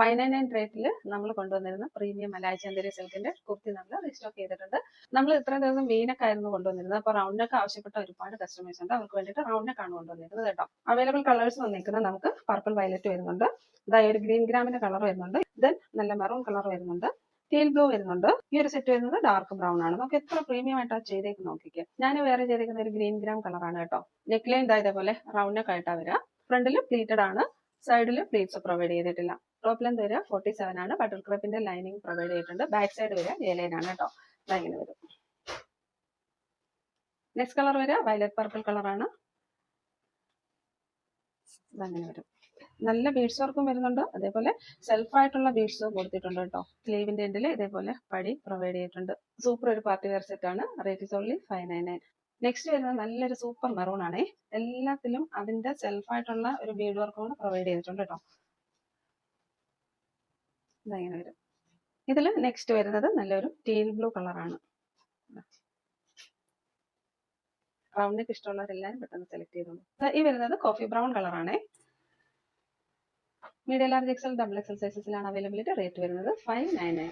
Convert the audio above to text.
599 റേറ്റിൽ നമ്മൾ കൊണ്ടുവന്നിരുന്ന പ്രീമിയം മലായ് ചന്ദേരി സിൽക്കിന്റെ കുർത്തി നമ്മൾ റീസ്റ്റോക്ക് ചെയ്തിട്ടുണ്ട്. നമ്മൾ ഇത്രയും ദിവസം വീനക്ക് ആയിരുന്നു കൊണ്ടുവന്നിരുന്നത്. അപ്പോൾ റൗണ്ട് നെക്ക് ആവശ്യപ്പെട്ട ഒരുപാട് കസ്റ്റമേഴ്സ് ഉണ്ട്. അവർക്ക് വേണ്ടിയിട്ട് റൗണ്ട് നെക്ക് ആണ് കൊണ്ടുവന്നിരുന്നത് കേട്ടോ. അവൈലബിൾ കളേഴ്സ് വന്നിരിക്കുന്നത് നമുക്ക് പർപ്പിൾ വയലറ്റ് വരുന്നുണ്ട്, അതായത് ഒരു ഗ്രീൻ ഗ്രാമിന്റെ കളർ വരുന്നുണ്ട്, ദെൻ നല്ല മെറൂൺ കളർ വരുന്നുണ്ട്, ടീൽ ബ്ലൂ വരുന്നുണ്ട്. ഈ ഒരു സെറ്റ് വരുന്നത് ഡാർക്ക് ബ്രൗൺ ആണ്. നമുക്ക് എത്ര പ്രീമിയം ആയിട്ടാണ് ചെയ്തേക്ക് നോക്കിക്കുക. ഞാൻ വേറെ ചെയ്തേക്കുന്ന ഒരു ഗ്രീൻ ഗ്രാം കളറാണ് കേട്ടോ. നെക്ക് ലൈൻ ഇതേപോലെ റൗണ്ട് നെക്ക് ആയിട്ടാണ് വരിക. ഫ്രണ്ടിൽ പ്ലീറ്റഡ് ആണ്, സൈഡിൽ പ്ലീറ്റ്സ് പ്രൊവൈഡ് ചെയ്തിട്ടില്ല. ടോപ്പ് ലെന്ത് വരിക 47 ആണ്. ബട്ടർ ക്രേപ്പിന്റെ ലൈനിങ് പ്രൊവൈഡ് ചെയ്തിട്ടുണ്ട്. ബാക്ക് സൈഡ് വരിക എ ലൈൻ ആണ് കേട്ടോ. ഇങ്ങനെ വരും. നെക്സ്റ്റ് കളർ വരിക വയലറ്റ് പർപ്പിൾ കളറാണ്. ഇതങ്ങനെ വരും. നല്ല ബീഡ്സ് വർക്കും വരുന്നുണ്ട്, അതേപോലെ സെൽഫായിട്ടുള്ള ബീഡ്സ് കൊടുത്തിട്ടുണ്ട് കേട്ടോ. സ്ലീവിന്റെ എൻഡിൽ ഇതേപോലെ പടി പ്രൊവൈഡ് ചെയ്തിട്ടുണ്ട്. സൂപ്പർ ഒരു പാർട്ടി വെയർ സെറ്റ് ആണ്. Rate is only 599. നെക്സ്റ്റ് വരുന്നത് നല്ലൊരു സൂപ്പർ മെറൂൺ ആണേ. എല്ലാത്തിലും അതിന്റെ സെൽഫായിട്ടുള്ള ഒരു ബീഡ് വർക്കും പ്രൊവൈഡ് ചെയ്തിട്ടുണ്ട് കേട്ടോ. ഇതങ്ങനെ വരും. ഇതിൽ നെക്സ്റ്റ് വരുന്നത് നല്ലൊരു ടീൽ ബ്ലൂ കളറാണ്. റൗണ്ട് നെക്ക് ഇഷ്ടമുള്ളവരെല്ലാവരും പെട്ടെന്ന് സെലക്ട് ചെയ്തോളൂ. ഈ വരുന്നത് കോഫി ബ്രൗൺ കളറാണേ. Medium large XL double XL സൈസസിലാണ് അവൈലബിലിറ്റി. റേറ്റ് വരുന്നത് 599.